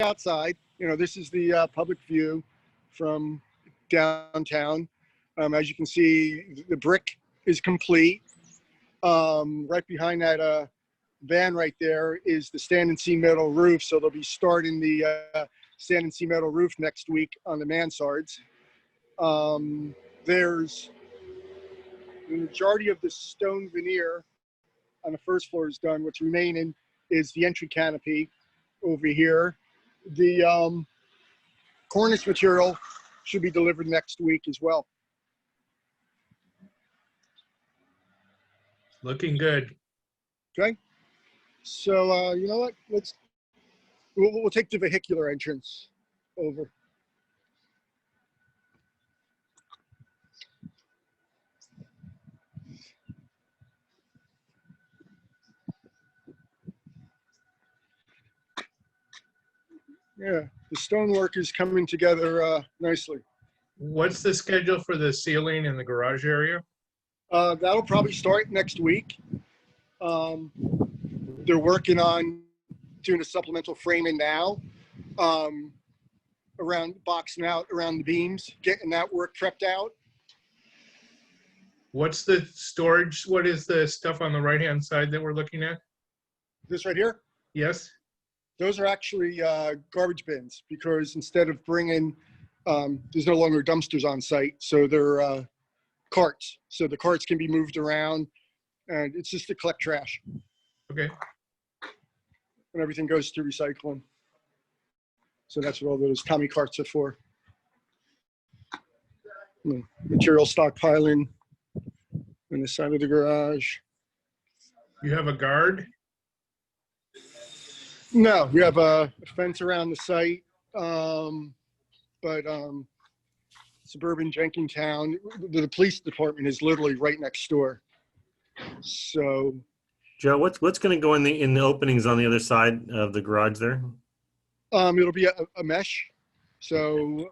outside. This is the public view from downtown. As you can see, the brick is complete. Right behind that van right there is the stand and see metal roof. So they'll be starting the stand and see metal roof next week on the mansards. There's the majority of the stone veneer on the first floor is done. What's remaining is the entry canopy over here. The cornice material should be delivered next week as well. Looking good. Okay. So you know what? We'll take the vehicular entrance over. Yeah, the stonework is coming together nicely. What's the schedule for the ceiling in the garage area? That'll probably start next week. They're working on doing a supplemental framing now, around boxing out around the beams, getting that work prepped out. What's the storage? What is the stuff on the right-hand side that we're looking at? This right here, Yes? those are actually garbage bins, because instead of bringing, there's no longer dumpsters on site, so they're carts. So the carts can be moved around, and it's just to collect trash, Okay. and everything goes to recycling. So that's what all those Tommy carts are for. Material stockpiling on the side of the garage. You have a guard? No, we have a fence around the site, but suburban Jenkintown, the police department is literally right next door. So, Joe, what's going to go in the openings on the other side of the garage there? it'll be a mesh. So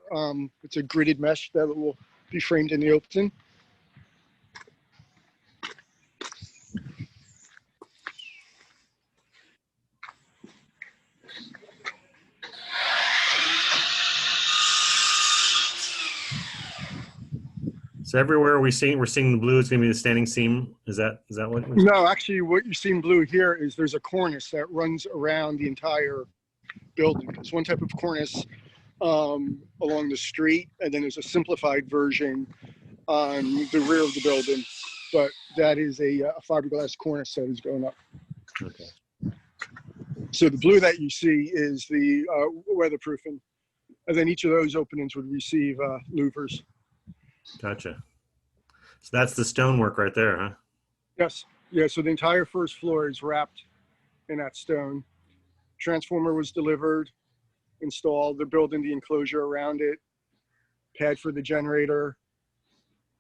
it's a gridded mesh that will be framed in the opening. So everywhere we're seeing the blue is going to be the standing seam. Is that what? No, actually, what you see in blue here is there's a cornice that runs around the entire building. There's one type of cornice along the street, and then there's a simplified version on the rear of the building. But that is a fiberglass cornice that is going up. Okay. So the blue that you see is the weatherproofing, and then each of those openings would receive louvers. Gotcha. So that's the stonework right there, huh? Yes. Yeah. So the entire first floor is wrapped in that stone. Transformer was delivered, installed. They're building the enclosure around it, pad for the generator,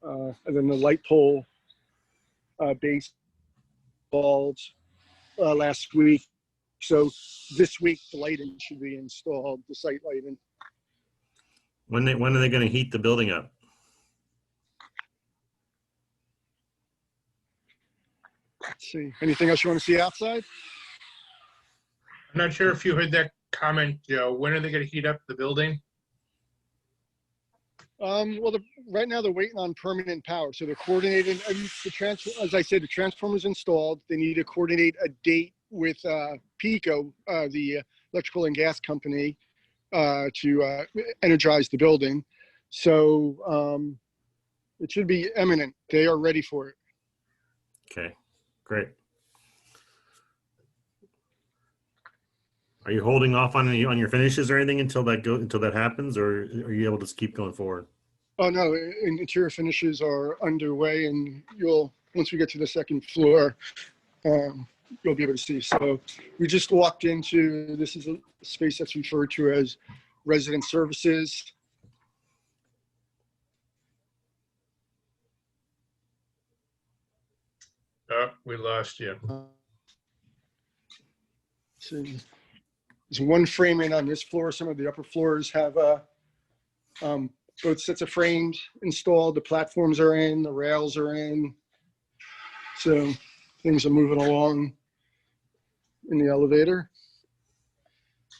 and then the light pole base installed last week. So this week the lighting should be installed, the site lighting. When are they going to heat the building up? Let's see. Anything else you want to see outside? I'm not sure if you heard that comment, Joe. When are they going to heat up the building? Well, right now they're waiting on permanent power, so they're coordinating. As I said, the transformer's installed. They need to coordinate a date with PECO, the electrical and gas company, to energize the building. So it should be imminent. They are ready for it. Okay, great. Are you holding off on your finishes or anything until that happens, or are you able to just keep going forward? Oh no, interior finishes are underway, and once we get to the second floor, you'll be able to see. So we just walked into, this is a space that's referred to as resident services. Oh, we lost you. See, there's one framing on this floor. Some of the upper floors have both sets of frames installed. The platforms are in, the rails are in. So things are moving along in the elevator.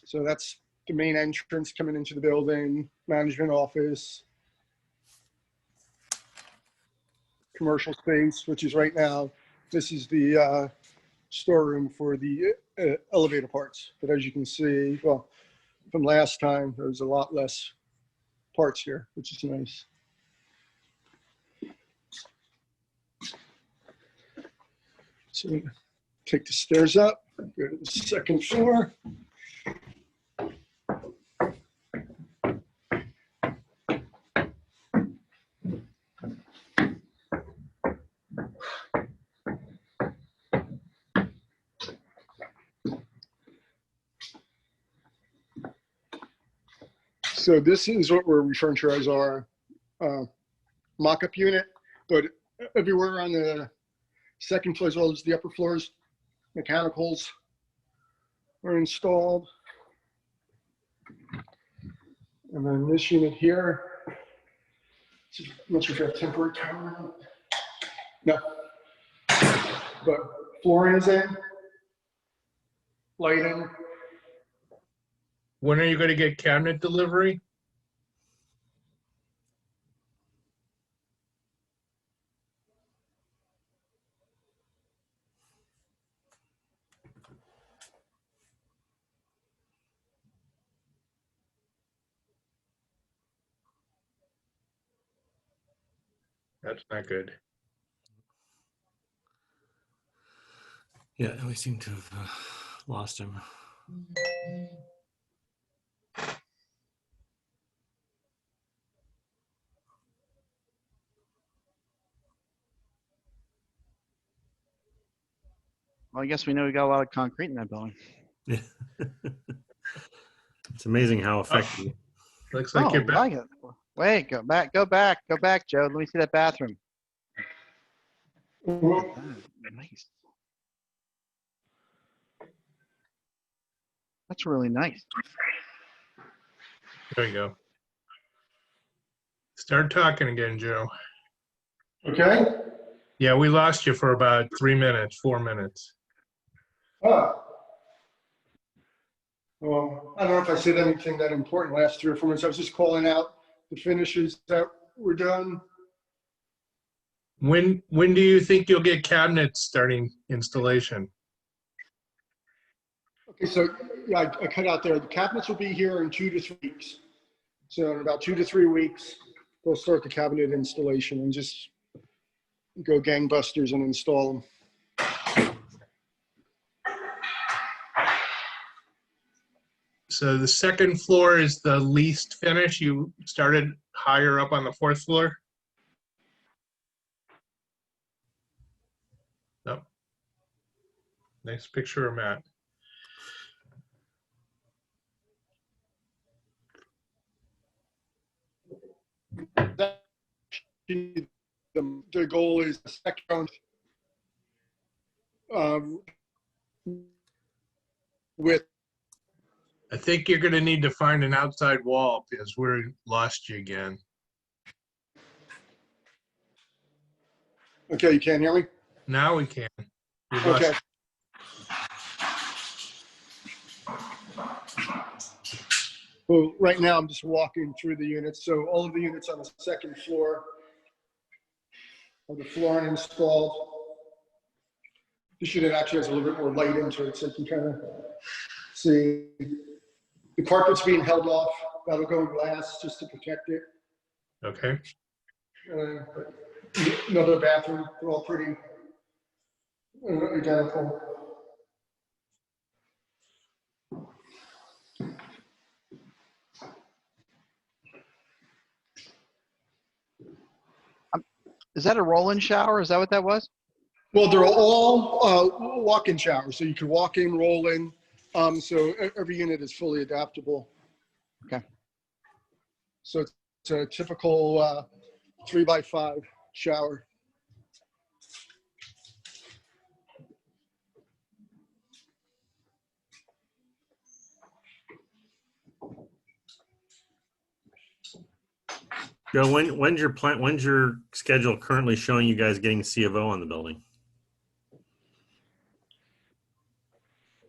So that's the main entrance coming into the building, management office, commercial space, which is right now, this is the storeroom for the elevator parts. But as you can see, well, from last time, there's a lot less parts here, which is nice. So take the stairs up, go to the second floor. So this is what we're referring to as our mock-up unit, but everywhere on the second floor as well as the upper floors, mechanicals are installed. And then this unit here, I'm not sure if you have temporary power or not. No, but flooring is in, lighting. When are you going to get cabinet delivery? That's not good. Yeah, we seem to have lost him. Well, I guess we know we got a lot of concrete in that building. Yeah. It's amazing how effective. Looks like you're back. like it. Wait, go back, Joe. Let me see that bathroom. Nice. That's really nice. There you go. Start talking again, Joe. Okay. Yeah, we lost you for about 3 minutes, 4 minutes. Oh. Well, I don't know if I said anything that important last 3 or 4 minutes. I was just calling out the finishes that were done. When do you think you'll get cabinets starting installation? Okay, so yeah, I cut out there. The cabinets will be here in 2 to 3 weeks. So in about 2 to 3 weeks, we'll start the cabinet installation and just go gangbusters and install them. So the second floor is the least finish. You started higher up on the 4th floor? No. Nice picture of Matt. The goal is the second with. I think you're going to need to find an outside wall because we're lost you again. Okay, you can't hear me? Now we can. We lost Okay. Well, right now I'm just walking through the units. So all of the units on the second floor have the flooring installed. This unit actually has a little bit more light into it, so you can kind of see. The carpet's being held off. That'll go in glass just to protect it. Okay. Another bathroom. They're all pretty identical. Is that a roll-in shower? Is that what that was? Well, they're all walk-in showers, so you can walk in, roll in. So every unit is fully adaptable. Okay. So it's a typical 3x5 shower. Joe, when's your schedule currently showing you guys getting C of O on the building?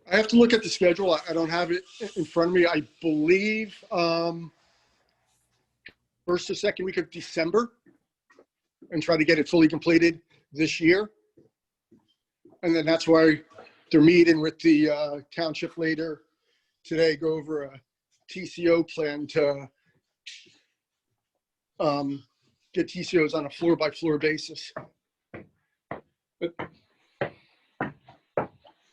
I have to look at the schedule. I don't have it in front of me. I believe first or second week of December, and try to get it fully completed this year. And then that's why they're meeting with the township later today, go over a TCO plan to get TCOs on a floor-by-floor basis.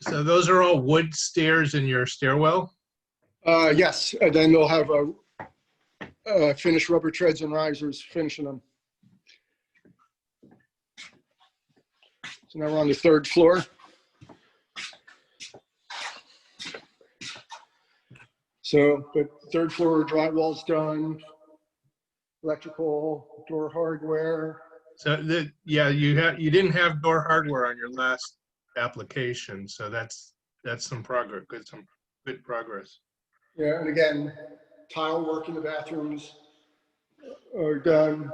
So those are all wood stairs in your stairwell? Yes, and then they'll have finished rubber treads and risers finishing them. So now we're on the third floor. So, but third floor drywall's done, electrical, door hardware. So you didn't have door hardware on your last application, so that's some progress, good progress. Yeah, and again, tile work in the bathrooms are done.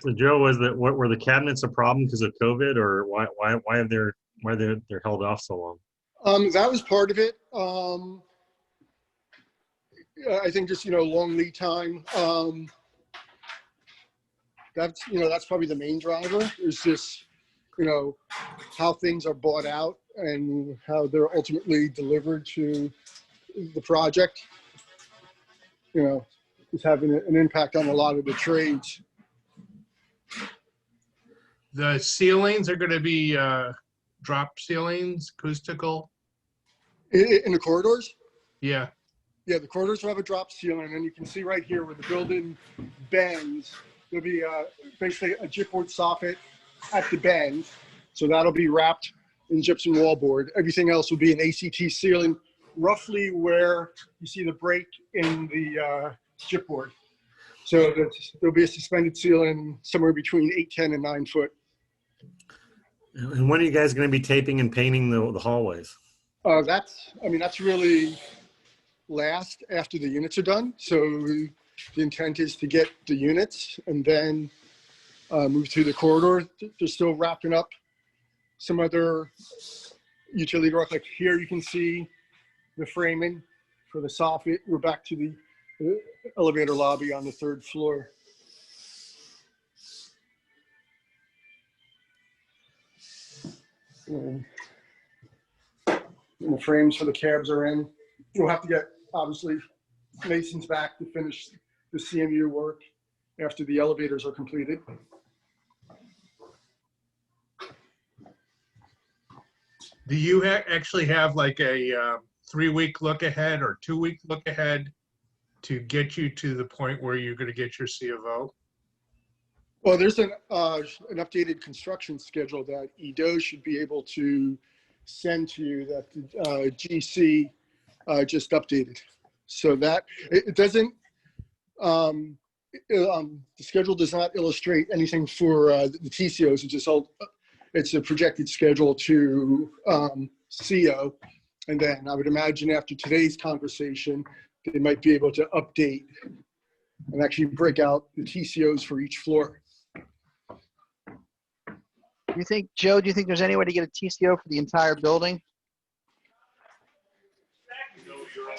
So Joe, were the cabinets a problem because of COVID, or why they're held off so long? That was part of it. I think just, long lead time. That's probably the main driver, is just, how things are bought out and how they're ultimately delivered to the project. It's having an impact on a lot of the trades. The ceilings are going to be drop ceilings, acoustical? In the corridors? Yeah. Yeah, the corridors will have a drop ceiling, and you can see right here where the building bends, there'll be basically a gypboard soffit at the bend. So that'll be wrapped in gypsum wallboard. Everything else will be an ACT ceiling, roughly where you see the break in the gypboard. So there'll be a suspended ceiling somewhere between 8, 10, and 9 foot. And when are you guys going to be taping and painting the hallways? That's really last after the units are done. So the intent is to get the units and then move through the corridor. They're still wrapping up some other utility work. Like here you can see the framing for the soffit. We're back to the elevator lobby on the third floor. And the frames for the cabs are in. We'll have to get, obviously, masons back to finish the CMU work after the elevators are completed. Do you actually have like a 3-week look ahead or 2-week look ahead to get you to the point where you're going to get your C of O? Well, there's an updated construction schedule that EDO should be able to send to you that the GC just updated. So that it doesn't, the schedule does not illustrate anything for the TCOs. It's a projected schedule to CO. And then I would imagine after today's conversation, they might be able to update and actually break out the TCOs for each floor. Joe, do you think there's any way to get a TCO for the entire building?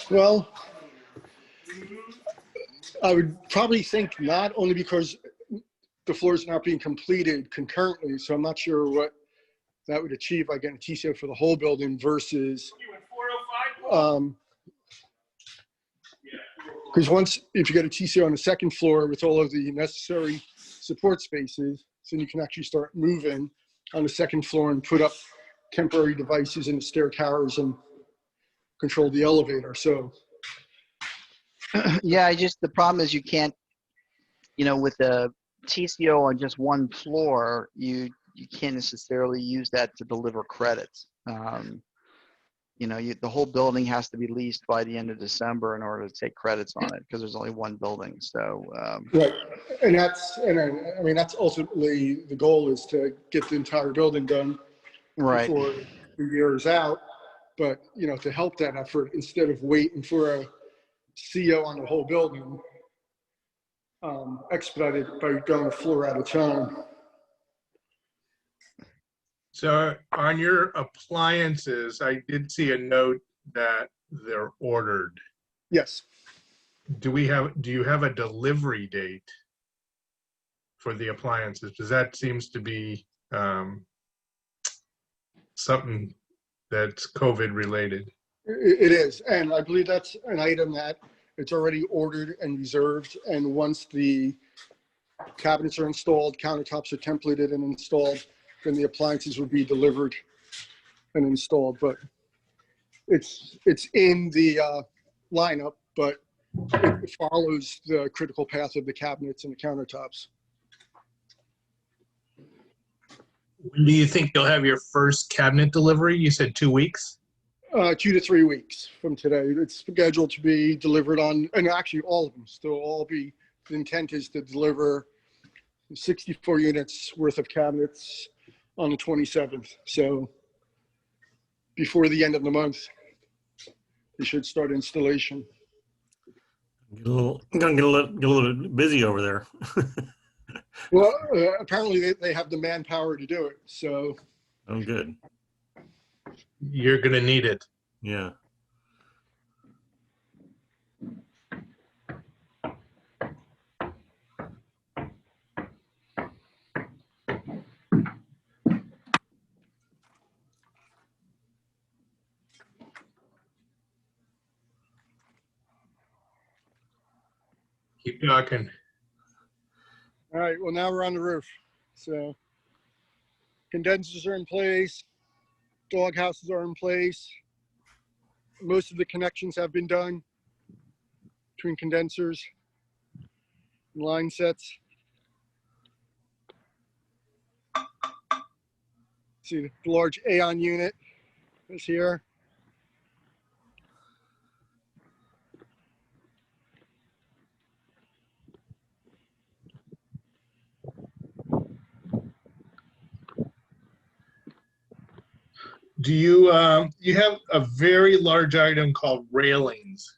Well, I would probably think not, only because the floors are not being completed concurrently. So I'm not sure what that would achieve by getting a TCO for the whole building versus, because if you get a TCO on the second floor with all of the necessary support spaces, then you can actually start moving on the second floor and put up temporary devices in the stair towers and control the elevator. So Yeah, the problem is you can't, with the TCO on just one floor, you can't necessarily use that to deliver credits. The whole building has to be leased by the end of December in order to take credits on it, because there's only one building. So right, and that's ultimately the goal, is to get the entire building done right. before the year is out. But to help that effort, instead of waiting for a CO on the whole building, expedited by going a floor at a time. So on your appliances, I did see a note that they're ordered. Yes. Do you have a delivery date for the appliances? Because that seems to be something that's COVID related. It is, and I believe that's an item that it's already ordered and reserved, and once the cabinets are installed, countertops are templated and installed, then the appliances will be delivered and installed. But it's in the lineup, but it follows the critical path of the cabinets and the countertops. When do you think you'll have your first cabinet delivery? You said 2 weeks? 2 to 3 weeks from today. It's scheduled to be delivered on, and actually all of them still all be, the intent is to deliver 64 units worth of cabinets on the 27th. So before the end of the month, we should start installation. Gonna get a little bit busy over there. Well, apparently they have the manpower to do it. So Oh, good. You're going to need it. Yeah. Keep talking. all right, well, now we're on the roof. So condensers are in place, dog houses are in place. Most of the connections have been done between condensers and line sets. See the large Aeon unit is here. Do you you have a very large item called railings,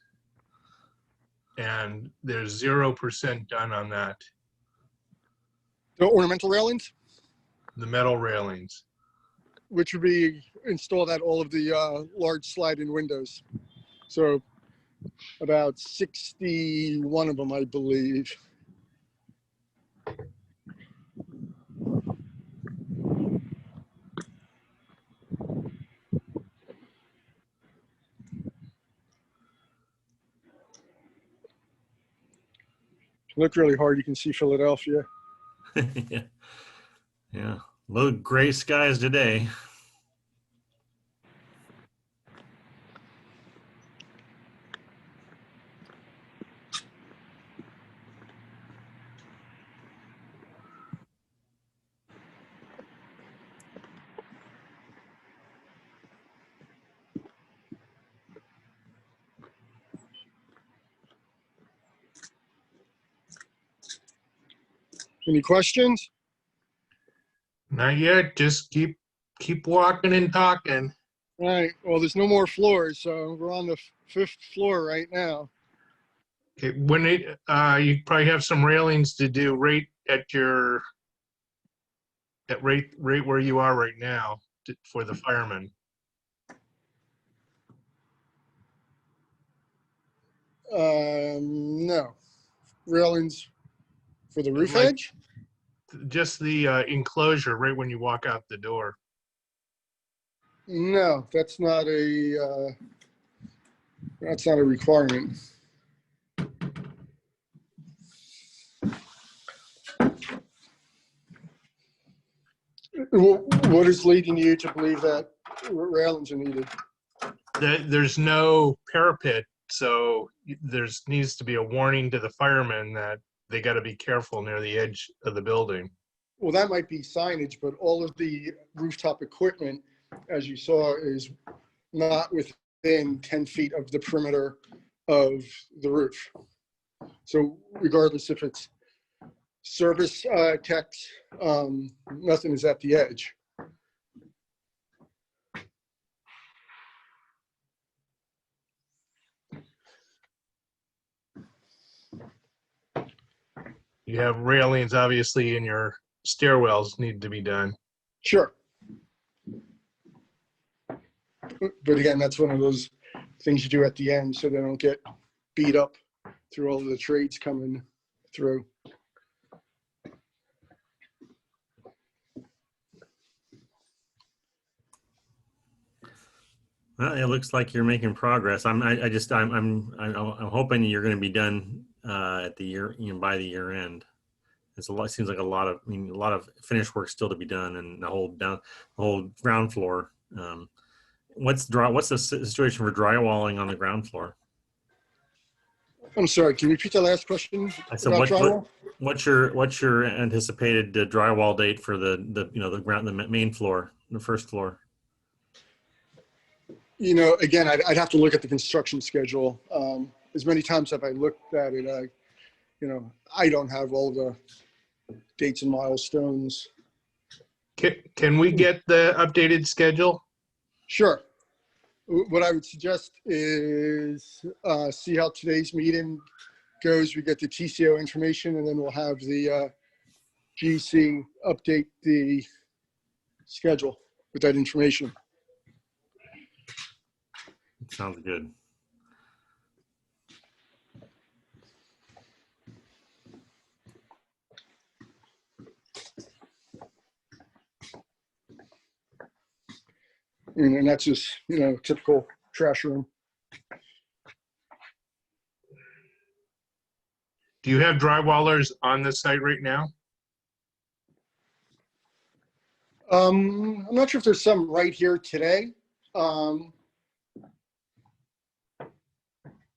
and there's 0% done on that, The ornamental railings, the metal railings. which would be installed at all of the large slide-in windows. So about 61 of them, I believe. Look really hard, you can see Philadelphia. Yeah. Yeah. Low gray skies today. Any questions? Not yet. Just keep walking and talking. All right, well, there's no more floors, so we're on the 5th floor right now. Okay, when you probably have some railings to do right at your right where you are right now for the firemen. No. Railings for the roof Like- edge? Just the enclosure right when you walk out the door. No, that's not a requirement. What is leading you to believe that railings are needed? There's no parapet, so there's needs to be a warning to the firemen that they got to be careful near the edge of the building. Well, that might be signage, but all of the rooftop equipment, as you saw, is not within 10 feet of the perimeter of the roof. So regardless if it's service techs, nothing is at the edge. You have railings, obviously, in your stairwells need to be done. Sure. But again, that's one of those things you do at the end so they don't get beat up through all of the trades coming through. Well, it looks like you're making progress. I'm hoping you're going to be done at the year, by the year end. It's a lot. Seems like a lot of, a lot of finish work still to be done, and the whole ground floor. What's the situation for drywalling on the ground floor? I'm sorry, can you repeat the last question I said, about drywall? what's your anticipated drywall date for the main floor, the first floor? Again, I'd have to look at the construction schedule. As many times have I looked at it, I don't have all the dates and milestones. Can we get the updated schedule? Sure. What I would suggest is see how today's meeting goes. We get the TCO information, and then we'll have the GC update the schedule with that information. Sounds good. And that's just, typical trash room. Do you have drywallers on the site right now? I'm not sure if there's some right here today. I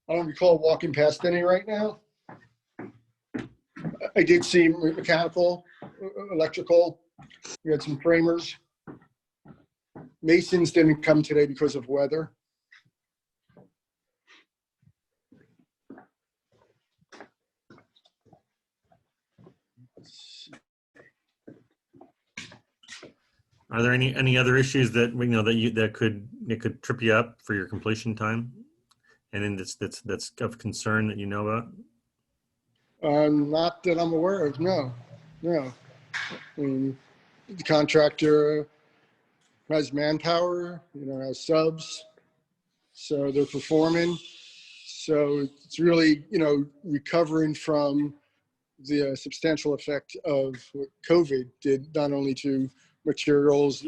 don't recall walking past any right now. I did see mechanical, electrical. We had some framers. Masons didn't come today because of weather. Are there any other issues that we know that could trip you up for your completion time? And then that's of concern that you know about? Not that I'm aware of, no. I mean, the contractor has manpower, has subs, so they're performing. So it's really, recovering from the substantial effect of what COVID did, not only to materials,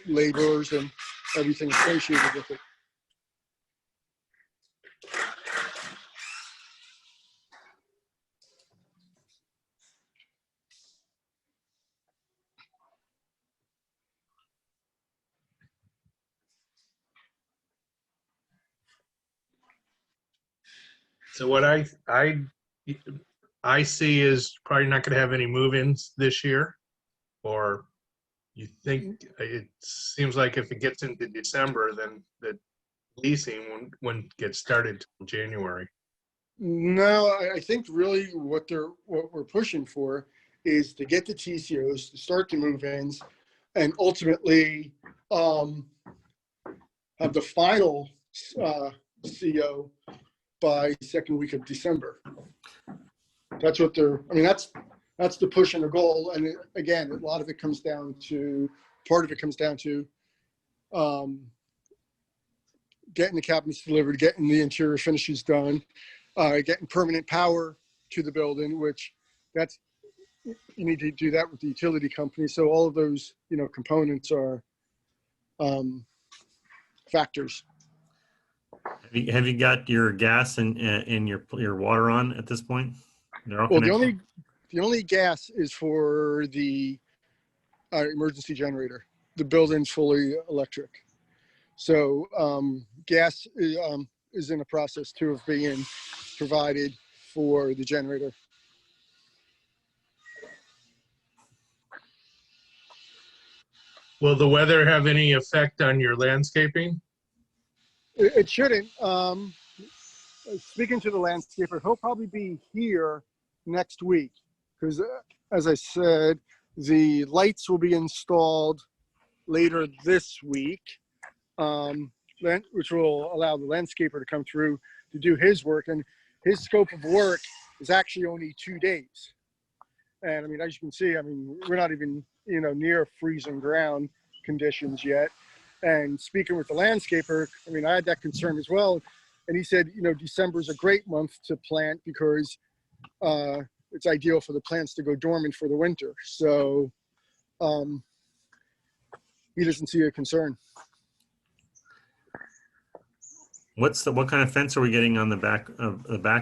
laborers and everything associated with it. So what I see is probably not going to have any move-ins this year, or you think it seems like if it gets into December, then the leasing wouldn't get started till January. No, I think really what we're pushing for is to get the TCOs, to start the move-ins, and ultimately have the final CO by second week of December. That's what that's the push and the goal. And again, a lot of it comes down to, part of it comes down to getting the cabinets delivered, getting the interior finishes done, getting permanent power to the building, which you need to do that with the utility company. So all of those, components are factors. Have you got your gas and your water on at this point? They're all Well, connected? the only gas is for the emergency generator. The building's fully electric. So gas is in the process too of being provided for the generator. Will the weather have any effect on your landscaping? It shouldn't. Speaking to the landscaper, he'll probably be here next week because, as I said, the lights will be installed later this week, which will allow the landscaper to come through to do his work. And his scope of work is actually only 2 days. And as you can see, we're not even, near freezing ground conditions yet. And speaking with the landscaper, I mean, I had that concern as well. And he said, you know, December is a great month to plant because it's ideal for the plants to go dormant for the winter. So he doesn't see a concern. What kind of fence are we getting on the back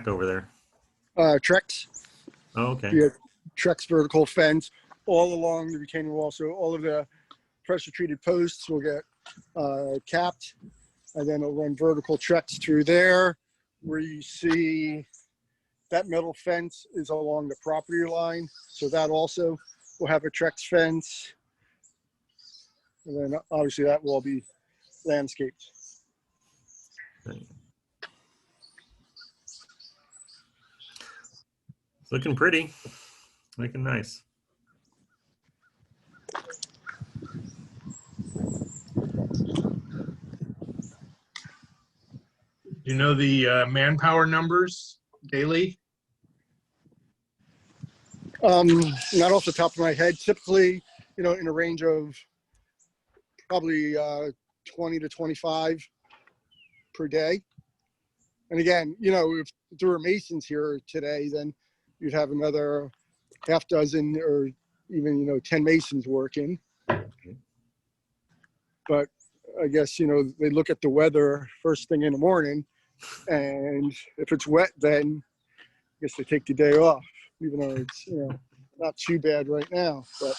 over there? Trex, Oh, okay. yeah, Trex vertical fence all along the retaining wall. So all of the pressure treated posts will get capped, and then it'll run vertical Trex through there. Where you see that metal fence is along the property line, so that also will have a Trex fence, and then obviously that will all be landscaped. It's looking pretty, looking nice. You know the manpower numbers daily? Not off the top of my head. Typically, you know, in a range of probably 20 to 25 per day. And again, you know, if there were masons here today, then you'd have another half dozen or even, you know, 10 masons working. But I guess, you know, they look at the weather first thing in the morning, and if it's wet, then I guess they take the day off, even though it's, you know, not too bad right now. But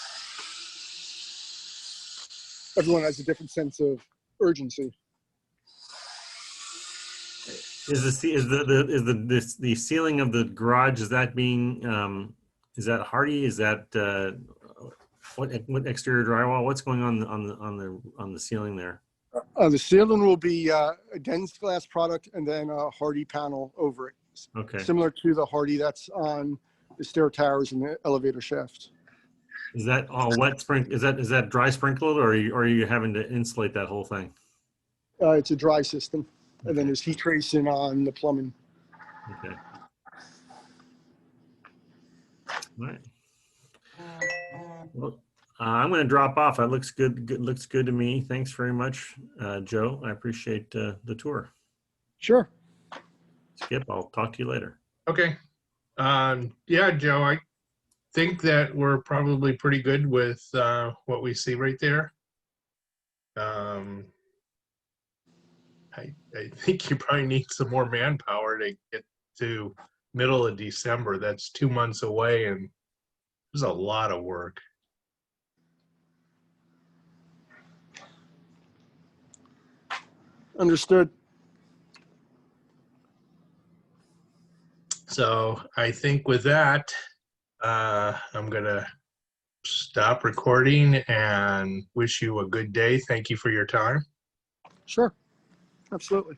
everyone has a different sense of urgency. Is the ceiling of the garage, is that being is that hardy? Is that what exterior drywall? What's going on the ceiling there? The ceiling will be a dense glass product and then a hardy panel over it. Okay. Similar to the hardy that's on the stair towers and the elevator shaft. Is that all wet sprink? Is that dry sprinkled, or are you having to insulate that whole thing? It's a dry system, and then Okay. there's heat tracing on the plumbing. Okay. All right. Well, I'm going to drop off. That looks good. Looks good to me. Thanks very much, Joe. I appreciate the tour. Sure. Skip, I'll talk to you later. Okay. Yeah, Joe, I think that we're probably pretty good with what we see right there. I think you probably need some more manpower to get to middle of December. That's 2 months away, and there's a lot of work. Understood. So I think with that, I'm gonna stop recording and wish you a good day. Thank you for your time. Sure. Absolutely.